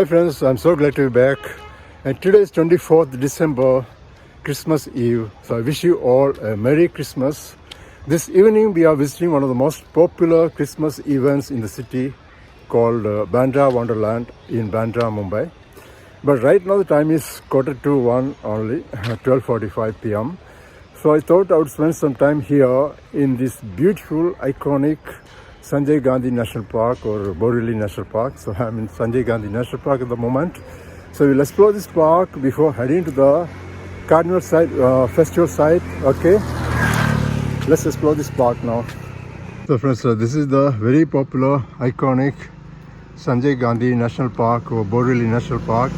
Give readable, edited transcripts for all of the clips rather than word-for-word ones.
Hi friends, I'm so glad to be back. And today is 24th December, Christmas Eve. So I wish you all a Merry Christmas. This evening we are visiting one of the most popular Christmas events in the city called Bandra Wonderland in Bandra, Mumbai. But right now the time is 1:45 only, 12:45 p.m. So I thought I would spend some time here in this beautiful, iconic Sanjay Gandhi National Park or Borivali National Park. So I'm in Sanjay Gandhi National Park at the moment. So we'll explore this park before heading to the carnival side, festival site. Okay, let's explore this park now. So friends, this is the very popular, iconic Sanjay Gandhi National Park or Borivali National Park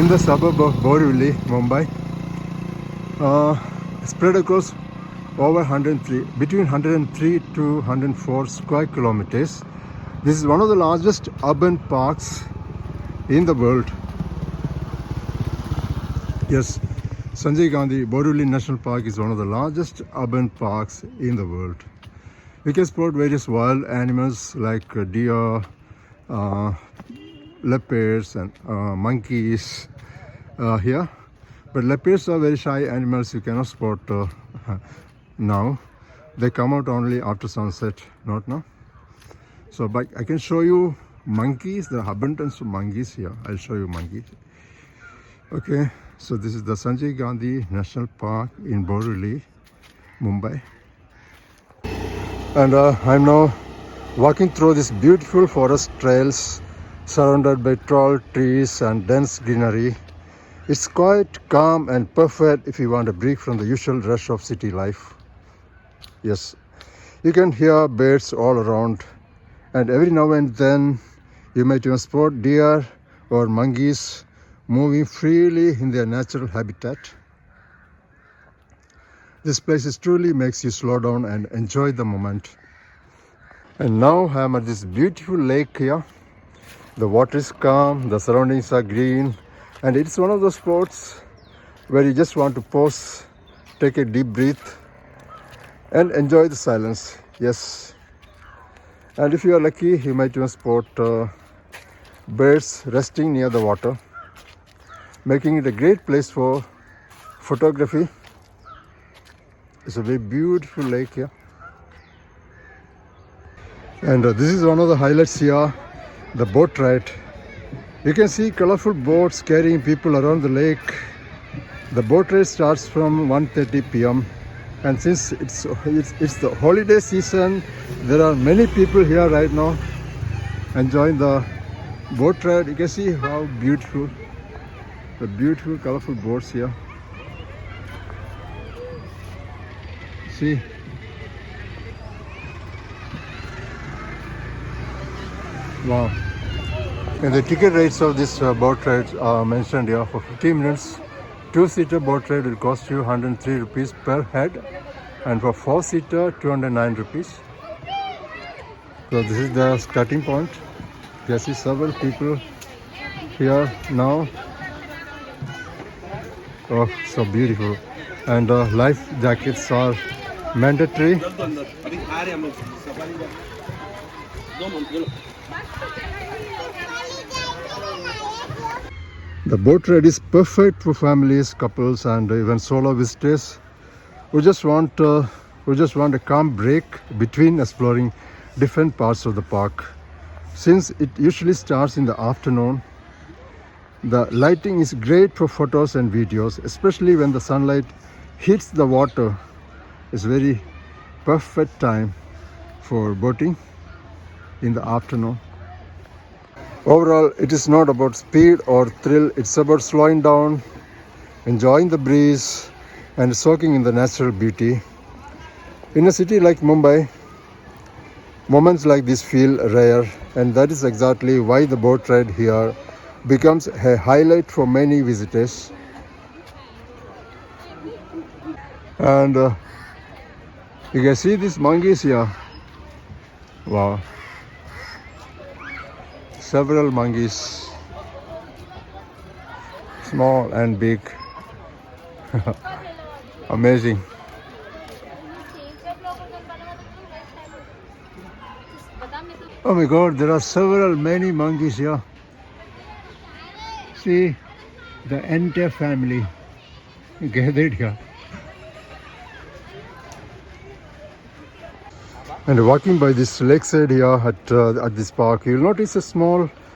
in the suburb of Borivali, Mumbai. Spread across over 103, between 103 to 104 square kilometers. This is one of the largest urban parks in the world. Yes, Sanjay Gandhi Borivali National Park is one of the largest urban parks in the world. We can spot various wild animals like deer, leopards and monkeys here. But leopards are very shy animals, you cannot spot now. They come out only after sunset, not now. So but I can show you monkeys. There are abundance of monkeys here. I'll show you monkeys. Okay, so this is the Sanjay Gandhi National Park in Borivali, Mumbai. And I'm now walking through these beautiful forest trails surrounded by tall trees and dense greenery. It's quite calm and perfect if you want a break from the usual rush of city life. Yes, you can hear birds all around, and every now and then you might even spot deer or monkeys moving freely in their natural habitat. This place truly makes you slow down and enjoy the moment. And now I am at this beautiful lake here. The water is calm, the surroundings are green, and it's one of those spots where you just want to pause, take a deep breath, and enjoy the silence. Yes. And if you are lucky, you might even spot birds resting near the water, making it a great place for photography. It's a very beautiful lake here. And this is one of the highlights here, the boat ride. You can see colorful boats carrying people around the lake. The boat ride starts from 1:30 p.m. and since it's the holiday season, there are many people here right now enjoying the boat ride. You can see how beautiful, the beautiful colorful boats here. See, wow. And the ticket rates of this boat ride are mentioned here. For 15 minutes, two-seater boat ride will cost you 103 rupees per head, and for four-seater 209 rupees. So this is the starting point. You can see several people here now. Oh, so beautiful. And life jackets are mandatory. The boat ride is perfect for families, couples, and even solo visitors who just want a calm break between exploring different parts of the park. Since it usually starts in the afternoon, the lighting is great for photos and videos, especially when the sunlight hits the water. It's very perfect time for boating in the afternoon. Overall, it is not about speed or thrill, it's about slowing down, enjoying the breeze, and soaking in the natural beauty. In a city like Mumbai, moments like this feel rare, and that is exactly why the boat ride here becomes a highlight for many visitors. And you can see these monkeys here. Wow. Several monkeys, small and big. Amazing. Oh my god, there are many monkeys here. See the entire family gathered here. And walking by this lakeside here at this park, you'll notice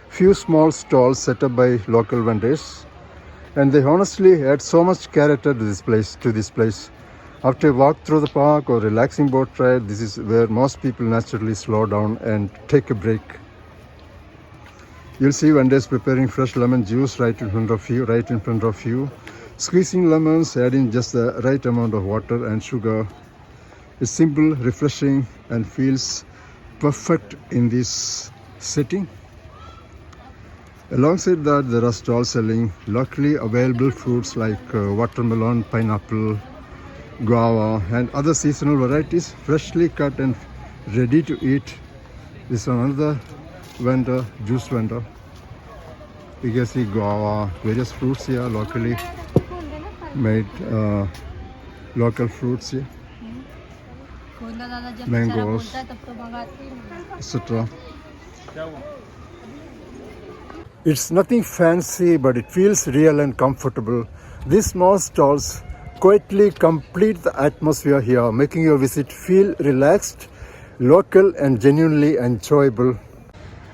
few small stalls set up by local vendors, and they honestly add so much character to this place. After a walk through the park or relaxing boat ride, this is where most people naturally slow down and take a break. You'll see vendors preparing fresh lemon juice right in front of you, squeezing lemons, adding just the right amount of water and sugar. It's simple, refreshing, and feels perfect in this setting. Alongside that, there are stalls selling locally available fruits like watermelon, pineapple, guava, and other seasonal varieties, freshly cut and ready to eat. This is another vendor, juice vendor. You can see guava, various fruits here, locally made local fruits here. Mangoes, etc. It's nothing fancy, but it feels real and comfortable. These small stalls quietly complete the atmosphere here, making your visit feel relaxed, local, and genuinely enjoyable.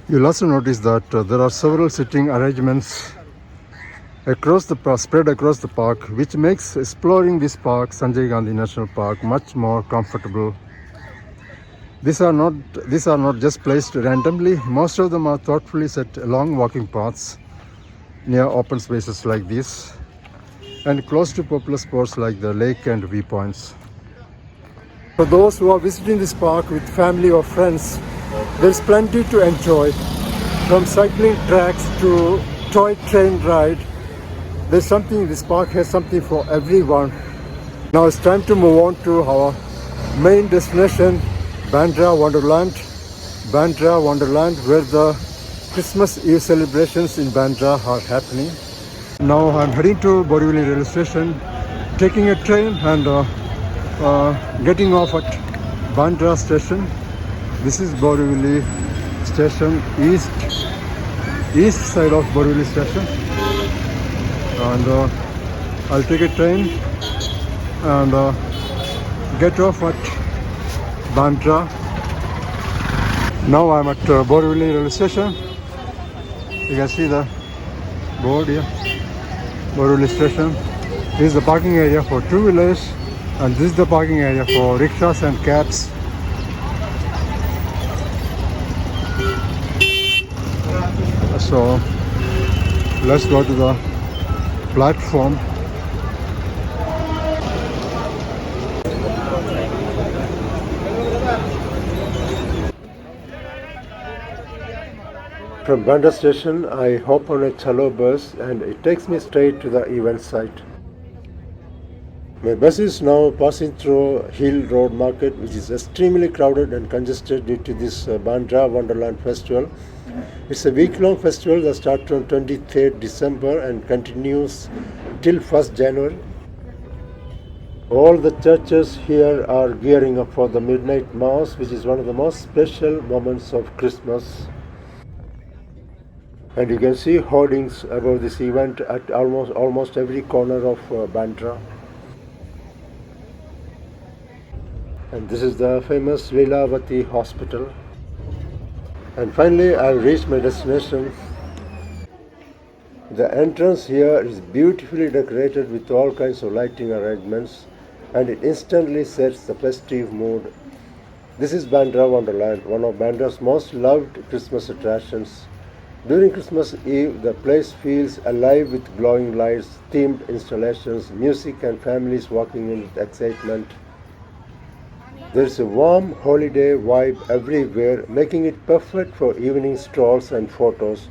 You'll also notice that there are several sitting arrangements spread across the park, which makes exploring this park, Sanjay Gandhi National Park, much more comfortable. These are not just placed randomly. Most of them are thoughtfully set along walking paths near open spaces like this and close to popular spots like the lake and viewpoints. For those who are visiting this park with family or friends, there's plenty to enjoy, from cycling tracks to toy train ride. This park has something for everyone. Now it's time to move on to our main destination, Bandra Wonderland. Bandra Wonderland, where the Christmas Eve celebrations in Bandra are happening. Now I'm heading to Borivali railway station, taking a train and getting off at Bandra station. This is Borivali station, east side of Borivali station. And I'll take a train and get off at Bandra. Now I'm at Borivali railway station. You can see the board here, Borivali station. This is the parking area for two-wheelers, and this is the parking area for rickshaws and cabs. So let's go to the platform. From Bandra station, I hop on a Chalo bus and it takes me straight to the event site. My bus is now passing through Hill Road Market, which is extremely crowded and congested due to this Bandra Wonderland festival. It's a week-long festival that starts on 23rd December and continues till 1st January. All the churches here are gearing up for the midnight mass, which is one of the most special moments of Christmas. And you can see hoardings about this event at almost every corner of Bandra. And this is the famous Lilavati Hospital. And finally, I've reached my destination. The entrance here is beautifully decorated with all kinds of lighting arrangements, and it instantly sets the festive mood. This is Bandra Wonderland, one of Bandra's most loved Christmas attractions. During Christmas Eve, the place feels alive with glowing lights, themed installations, music, and families walking in with excitement. There is a warm holiday vibe everywhere, making it perfect for evening strolls and photos.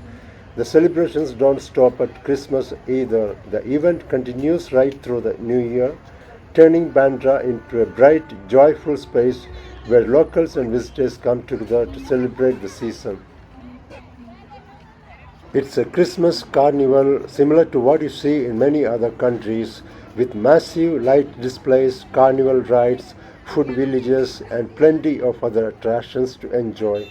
The celebrations don't stop at Christmas either. The event continues right through the New Year, turning Bandra into a bright, joyful space where locals and visitors come together to celebrate the season. It's a Christmas carnival similar to what you see in many other countries, with massive light displays, carnival rides, food villages, and plenty of other attractions to enjoy.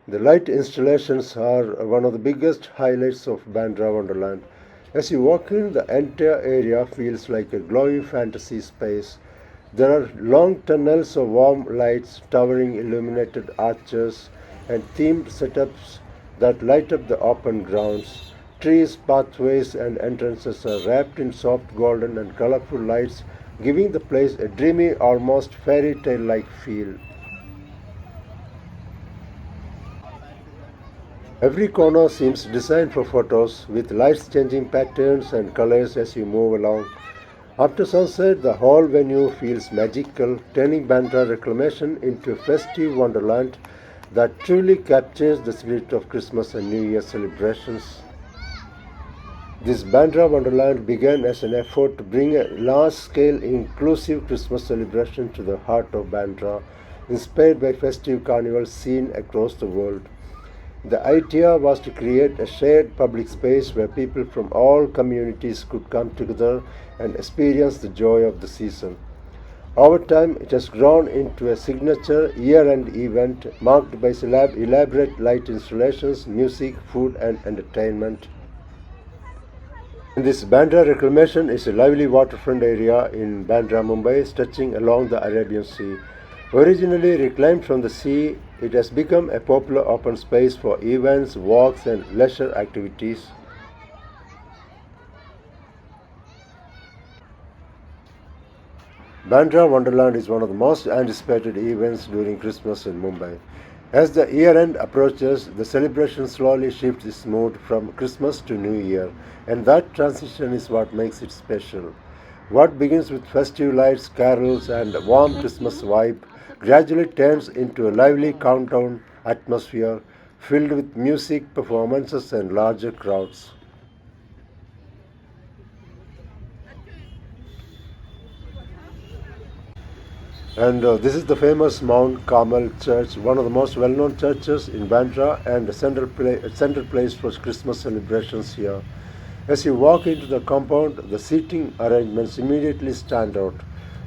The light installations are one of the biggest highlights of Bandra Wonderland. As you walk in, the entire area feels like a glowing fantasy space. There are long tunnels of warm lights, towering illuminated arches, and themed setups that light up the open grounds. Trees, pathways, and entrances are wrapped in soft golden and colorful lights, giving the place a dreamy, almost fairy tale like feel. Every corner seems designed for photos, with lights changing patterns and colors as you move along. After sunset, the whole venue feels magical, turning Bandra Reclamation into a festive wonderland that truly captures the spirit of Christmas and New Year celebrations. This Bandra Wonderland began as an effort to bring a large-scale inclusive Christmas celebration to the heart of Bandra, inspired by festive carnivals seen across the world. The idea was to create a shared public space where people from all communities could come together and experience the joy of the season. Over time, it has grown into a signature year-end event marked by elaborate light installations, music, food, and entertainment. And this Bandra Reclamation is a lively waterfront area in Bandra, Mumbai, stretching along the Arabian Sea. Originally reclaimed from the sea, it has become a popular open space for events, walks, and leisure activities. Bandra Wonderland is one of the most anticipated events during Christmas in Mumbai. As the year end approaches, the celebration slowly shifts its mood from Christmas to New Year, and that transition is what makes it special. What begins with festive lights, carols, and a warm Christmas vibe gradually turns into a lively countdown atmosphere filled with music, performances, and larger crowds. And this is the famous Mount Carmel Church, one of the most well-known churches in Bandra and a central place for Christmas celebrations here. As you walk into the compound, the seating arrangements immediately stand out,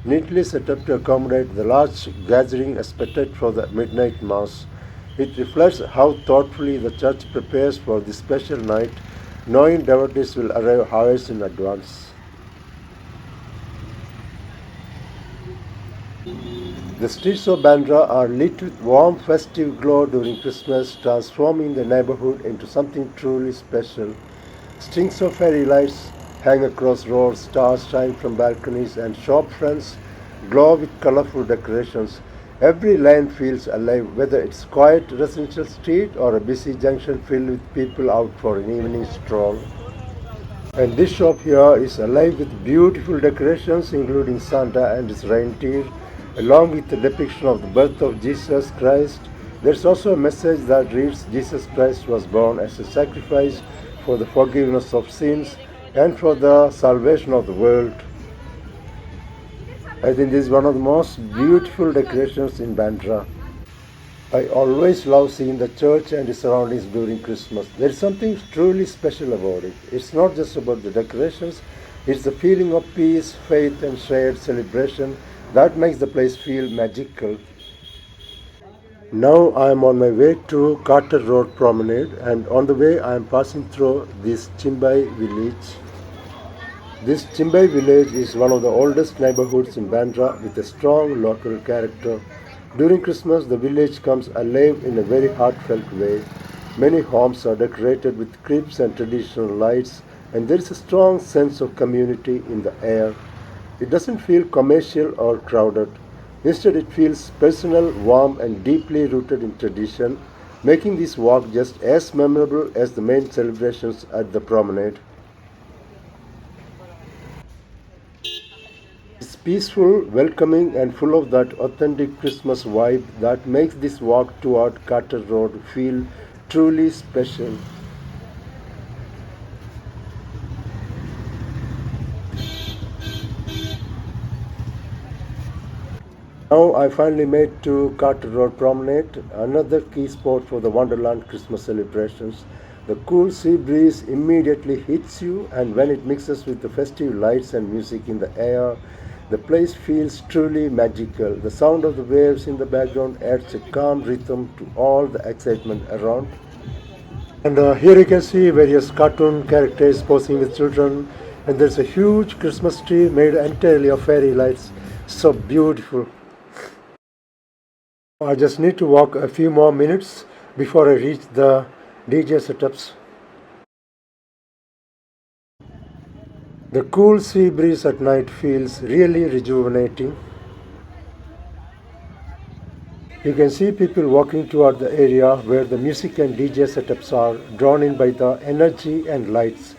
neatly set up to accommodate the large gathering expected for the midnight mass. It reflects how thoughtfully the church prepares for this special night, knowing devotees will arrive hours in advance. The streets of Bandra are lit with warm festive glow during Christmas, transforming the neighborhood into something truly special. Strings of fairy lights hang across roads, stars shine from balconies, and shop fronts glow with colorful decorations. Every lane feels alive, whether it's a quiet residential street or a busy junction filled with people out for an evening stroll. And this shop here is alive with beautiful decorations, including Santa and his reindeer, along with the depiction of the birth of Jesus Christ. There's also a message that reads, Jesus Christ was born as a sacrifice for the forgiveness of sins and for the salvation of the world. I think this is one of the most beautiful decorations in Bandra. I always love seeing the church and its surroundings during Christmas. There is something truly special about it. It's not just about the decorations, it's the feeling of peace, faith, and shared celebration that makes the place feel magical. Now I am on my way to Carter Road Promenade, and on the way I am passing through this Chimbai village. This Chimbai village is one of the oldest neighborhoods in Bandra with a strong local character. During Christmas, the village comes alive in a very heartfelt way. Many homes are decorated with cribs and traditional lights, and there is a strong sense of community in the air. It doesn't feel commercial or crowded. Instead, it feels personal, warm, and deeply rooted in tradition, making this walk just as memorable as the main celebrations at the promenade. It's peaceful, welcoming, and full of that authentic Christmas vibe that makes this walk toward Carter Road feel truly special. Now I finally made to Carter Road Promenade, another key spot for the Wonderland Christmas celebrations. The cool sea breeze immediately hits you, and when it mixes with the festive lights and music in the air, The place feels truly magical. The sound of the waves in the background adds a calm rhythm to all the excitement around. And here you can see various cartoon characters posing with children. And there's a huge Christmas tree made entirely of fairy lights. So beautiful. I just need to walk a few more minutes before I reach the DJ setups. The cool sea breeze at night feels really rejuvenating. You can see people walking toward the area where the music and DJ setups are, drawn in by the energy and lights.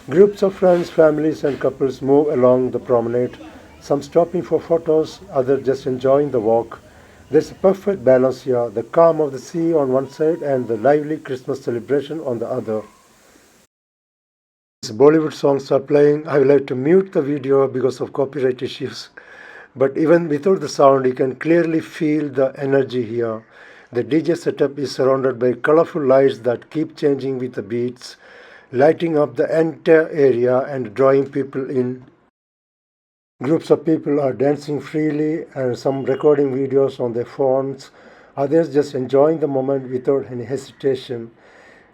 Groups of friends, families and couples move along the promenade, some stopping for photos, others just enjoying the walk. There's a perfect balance here, the calm of the sea on one side and the lively Christmas celebration on the other. Bollywood songs are playing. I will have to mute the video because of copyright issues. But even without the sound, you can clearly feel the energy here. The DJ setup is surrounded by colorful lights that keep changing with the beats, lighting up the entire area and drawing people in. Groups of people are dancing freely and some recording videos on their phones, others just enjoying the moment without any hesitation.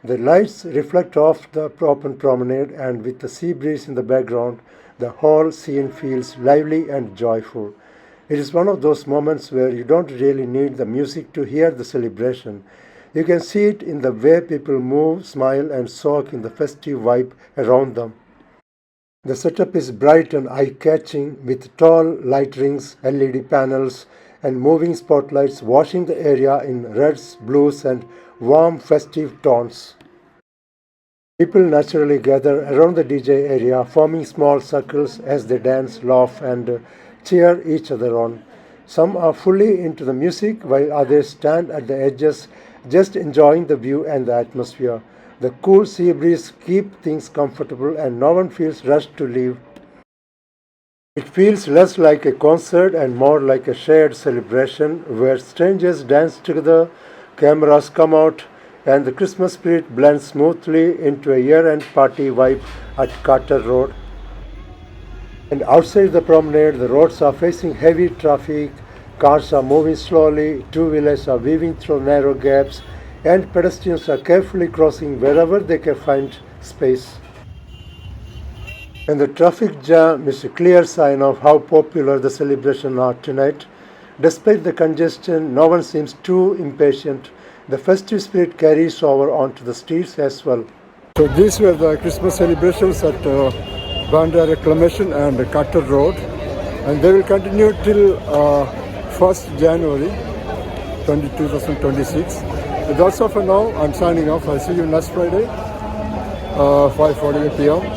The lights reflect off the open promenade, and with the sea breeze in the background, the whole scene feels lively and joyful. It is one of those moments where you don't really need the music to hear the celebration. You can see it in the way people move, smile and soak in the festive vibe around them. The setup is bright and eye-catching with tall light rings, LED panels and moving spotlights washing the area in reds, blues and warm festive tones. People naturally gather around the DJ area, forming small circles as they dance, laugh and cheer each other on. Some are fully into the music while others stand at the edges just enjoying the view and the atmosphere. The cool sea breeze keeps things comfortable and no one feels rushed to leave. It feels less like a concert and more like a shared celebration where strangers dance together, cameras come out, and the Christmas spirit blends smoothly into a year-end party vibe at Carter Road. And outside the promenade, the roads are facing heavy traffic, cars are moving slowly, two-wheelers are weaving through narrow gaps, and pedestrians are carefully crossing wherever they can find space. And the traffic jam is a clear sign of how popular the celebrations are tonight. Despite the congestion, no one seems too impatient. The festive spirit carries over onto the streets as well. So these were the Christmas celebrations at Bandra Reclamation and Carter Road, and they will continue till 1st January 2026. That's all for now. I'm signing off. I'll see you next Friday, 5:48 p.m.